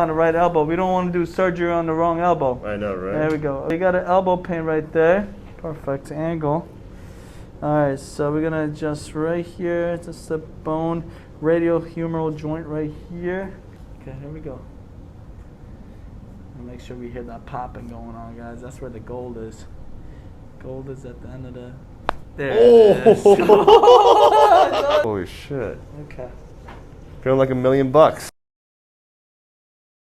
On the right elbow. We don't want to do surgery on the wrong elbow. I know, right? There we go. We got an elbow pain right there. Perfect angle. Alright, so we're going to adjust right here. Just the bone, radial humeral joint right here. Okay, here we go. Make sure we hear that popping going on, guys. That's where the gold is. Gold is at the end of the... There it is. Holy shit. Okay. Feeling like $1,000,000.